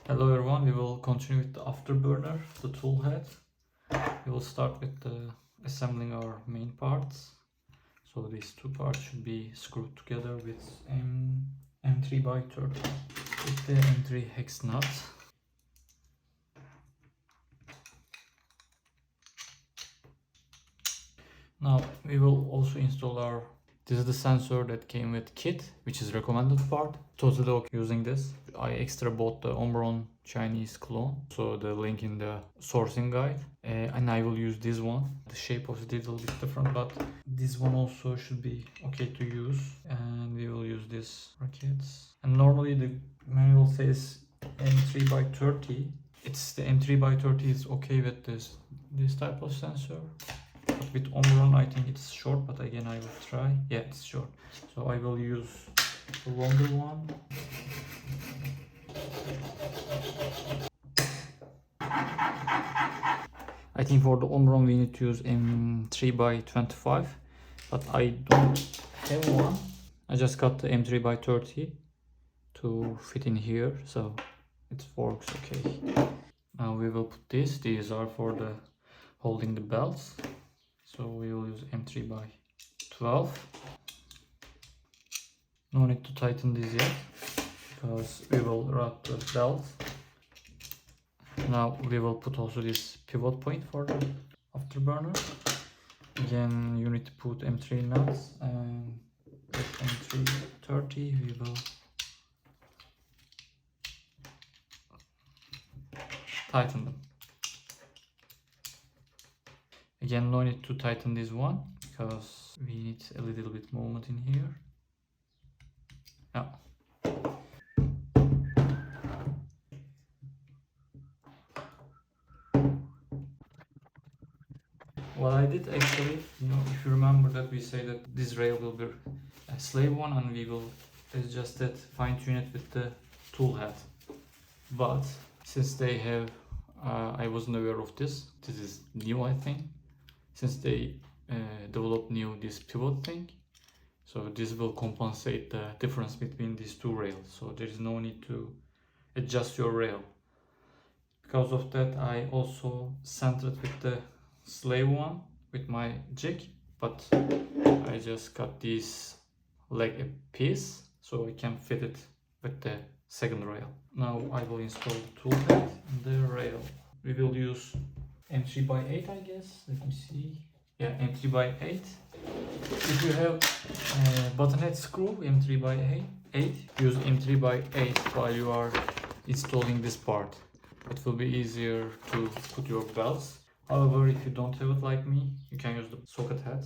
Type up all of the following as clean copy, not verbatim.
Hello everyone, we will continue with the afterburner, the tool head. We will start with assembling our main parts. So these two parts should be screwed together with M3x30 with the M3 hex nut. Now we will also install this is the sensor that came with kit, which is recommended part. Totally okay using this. I extra bought the Voron Chinese clone, so the link in the sourcing guide, and I will use this one. The shape of it is a little bit different, but this one also should be okay to use, and we will use this brackets. And normally the manual says M3x30. It's the M3x30 is okay with this type of sensor. But with Voron, I think it's short, but again I will try. Yeah, it's short. So I will use the longer one. I think for the Voron we need to use M3x25, but I don't have one. I just got the M3x30 to fit in here, so it works okay. Now we will put these are for the holding the belts. So we will use M3x12. No need to tighten this yet, because we will route the belt. Now we will put also this pivot point for the afterburner. Again, you need to put M3 nuts, and with M3x30 we will tighten them. Again, no need to tighten this one, because we need a little bit movement in here. Yeah. What I did actually, if you remember that we say that this rail will be a slave one, and we will adjust it, fine tune it with the tool head. But since they have, I wasn't aware of this. This is new, I think. Since they developed new this pivot thing, so this will compensate the difference between these two rails, so there is no need to adjust your rail. Because of that, I also centered with the slave one with my jig, but I just cut this leg a piece so I can fit it with the second rail. Now I will install the tool head and the rail. We will use M3x8, I guess. Let me see. Yeah, M3x8. If you have a buttonhead screw, M3x8, use M3x8 while you are installing this part. It will be easier to put your belts. However, if you don't have it like me, you can use the socket head.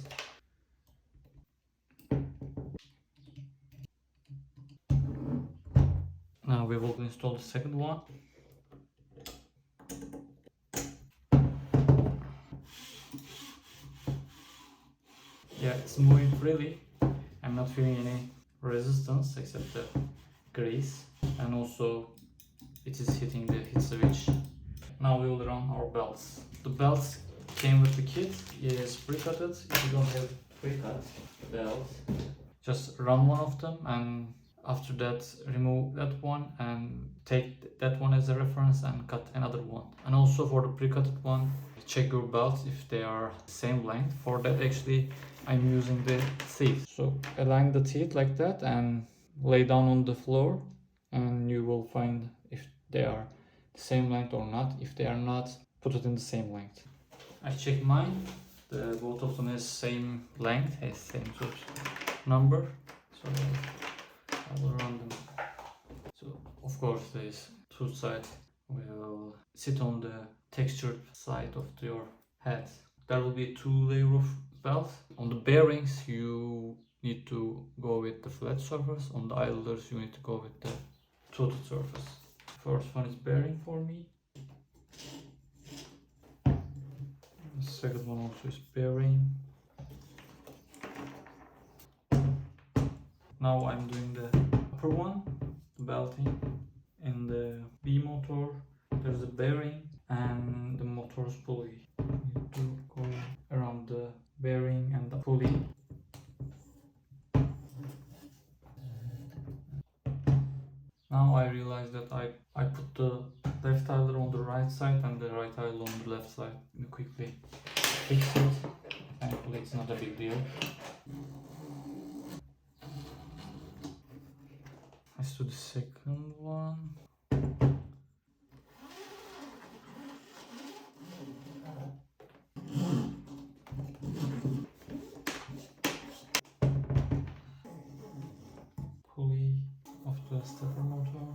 Now we will install the second one. Yeah, it's moving freely. I'm not feeling any resistance except the grease, and also it is hitting the hit switch. Now we will run our belts. The belts came with the kit. It is pre-cutted. If you don't have pre-cut belts, just run one of them, and after that remove that one and take that one as a reference and cut another one. And also for the pre-cutted one, check your belts if they are same length. For that, actually I'm using the teeth. So align the teeth like that and lay down on the floor, and you will find if they are the same length or not. If they are not, put it in the same length. I checked mine. Both of them has same length, has same sort of number. So I will run them. So of course this tooth side will sit on the textured side of your head. There will be two layers of belt. On the bearings you need to go with the flat surface. On the idlers you need to go with the toothed surface. First one is bearing for me. The second one also is bearing. Now I'm doing the upper one, the belting. In the B motor there's a bearing and the motor's pulley. You need to go around the bearing and the pulley. now I realize that I put the left idler on the right side and the right idler on the left side. Let me quickly fix it. Thankfully it's not a big deal. Let's do the second one. Pulley of the stepper motor.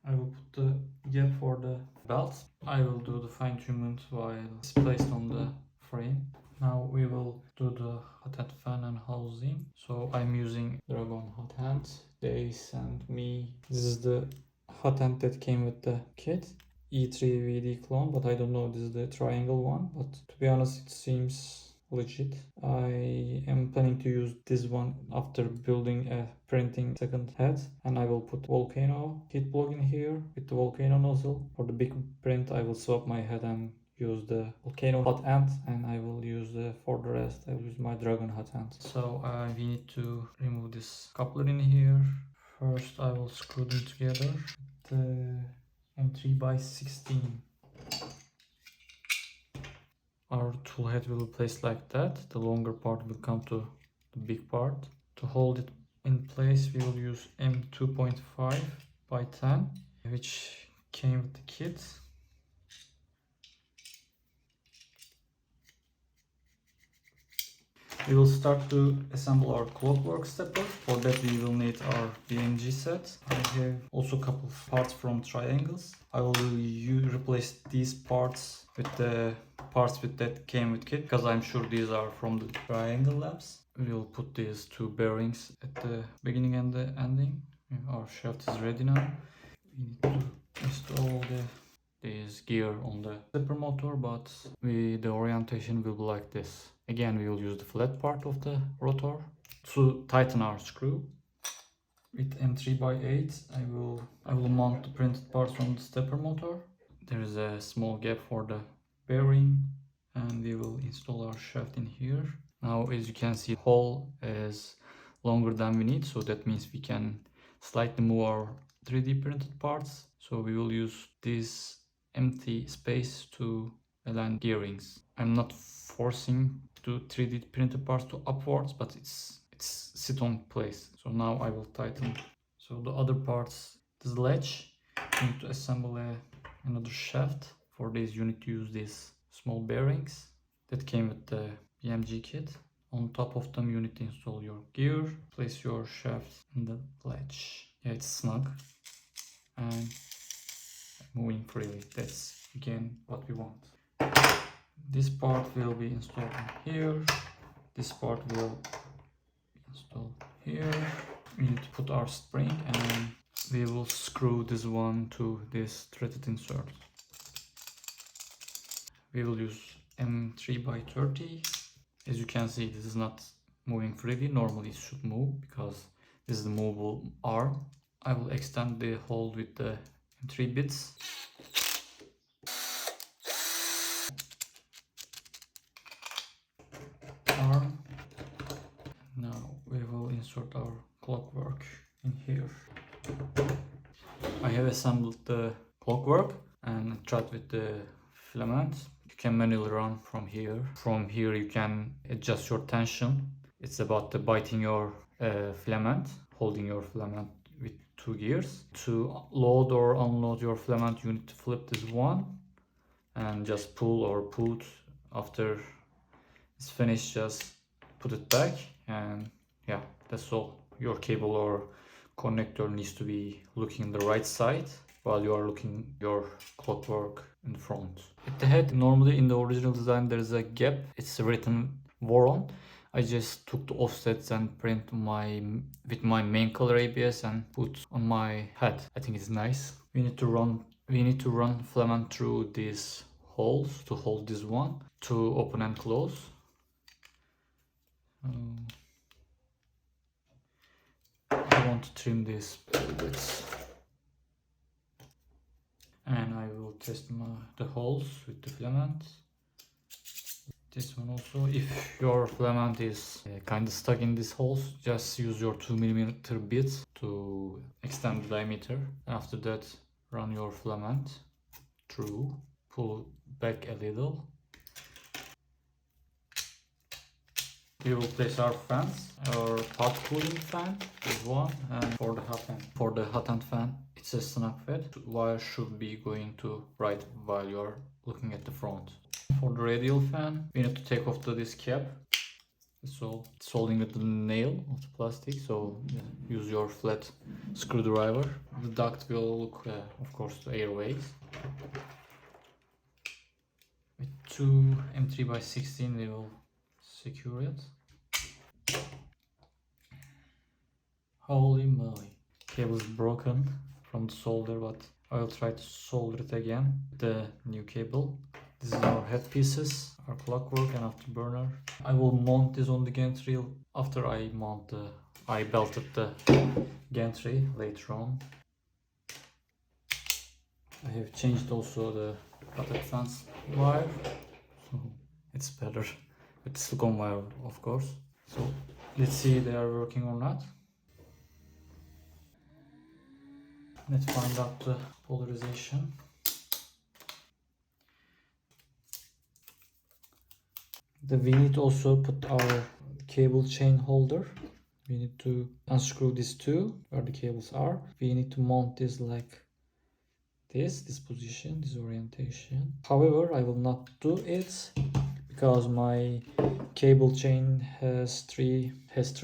I will put the gap for the belt. I will do the fine tunement while it's placed on the frame. Now we will do the hot end fan and housing. So I'm using Dragon hot end. They sent me, this is the hot end that came with the kit. E3 VD clone, but I don't know this is the triangle one, but to be honest it seems legit. I am planning to use this one after building a printing second head, and I will put volcano heat plug in here with the volcano nozzle. For the big print I will swap my head and use the volcano hot end, and I will use for the rest I will use my dragon hot end. So we need to remove this coupler in here. First I will screw them together with the M3x16. Our tool head will be placed like that. The longer part will come to the big part. To hold it in place we will use M2.5x10, which came with the kit. We will start to assemble our clockwork stepper. For that we will need our BMG set. I have also a couple of parts from triangles. I will replace these parts with the parts that came with kit, because I'm sure these are from the triangle labs. We will put these two bearings at the beginning and the ending. Our shaft is ready now. We need to install this gear on the stepper motor, but the orientation will be like this. Again, we will use the flat part of the rotor to tighten our screw. With M3x8, I will mount the printed parts on the stepper motor. There is a small gap for the bearing, and we will install our shaft in here. Now, as you can see, the hole is longer than we need, so that means we can slightly move our 3D printed parts. So we will use this empty space to align gearings. I'm not forcing the 3D printed parts to upwards, but it's sit on place. So now I will tighten. So the other parts, this ledge, you need to assemble another shaft. For this you need to use these small bearings that came with the BMG kit. On top of them you need to install your gear, place your shaft in the ledge. Yeah, it's snug and moving freely. That's again what we want. This part will be installed in here. This part will be installed here. We need to put our spring, and we will screw this one to this threaded insert. We will use M3x30. As you can see, this is not moving freely. Normally it should move because this is the movable arm. I will extend the hole with the M3 bits. Arm. Now we will insert our clockwork in here. I have assembled the clockwork and tried with the filament. You can manually run from here. From here you can adjust your tension. It's about the biting your filament, holding your filament with two gears. To load or unload your filament you need to flip this one and just pull or put. After it's finished, just put it back, and yeah, that's all. Your cable or connector needs to be looking the right side while you are looking your clockwork in the front. At the head, normally in the original design there is a gap. It's written Voron. I just took the offsets and print with my main color ABS and put on my head. I think it's nice. We need to run filament through these holes to hold this one to open and close. I want to trim these bits, and I will test the holes with the filament. This one also, if your filament is kind of stuck in these holes, just use your 2mm bit to extend the diameter. After that, run your filament through, pull back a little. We will place our fans, our hot cooling fan is one, and for the hot end fan, it's a snap fed. The wire should be going to right while you are looking at the front. For the radial fan, we need to take off this cap. So it's holding with the nail of the plastic. So use your flat screwdriver. The duct will look, of course, the airways. With two M3x16, we will secure it. Holy moly! Cable is broken from the solder, but I will try to solder it again. The new cable. This is our headpieces, our clockwork and afterburner. I will mount this on the gantry after I belted the gantry later on. I have changed also the bucket fans wire. It's better with silicone wire, of course. So let's see if they are working or not. Let's find out the polarization. We need to also put our cable chain holder. We need to unscrew these two where the cables are. We need to mount this like this position, this orientation. However, I will not do it because my cable chain has three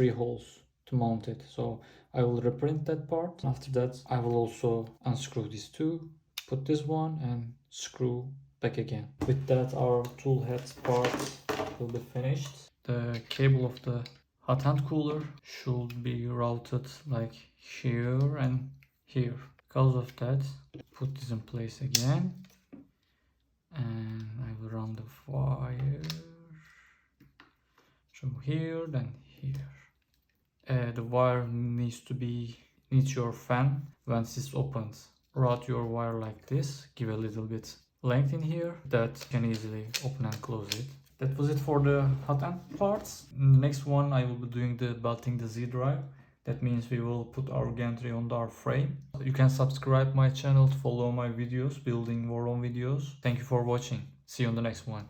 holes to mount it. So I will reprint that part. After that, I will also unscrew these two, put this one and screw back again. With that, our tool head part will be finished. The cable of the hot end cooler should be routed like here and here. Because of that, put this in place again. And I will run the wire from here, then here. The wire needs your fan once it's opened. Route your wire like this, give a little bit length in here, that can easily open and close it. That was it for the hot end parts. In the next one I will be doing the belting the Z drive. That means we will put our gantry on our frame. You can subscribe my channel to follow my videos, building Voron videos. Thank you for watching. See you on the next one.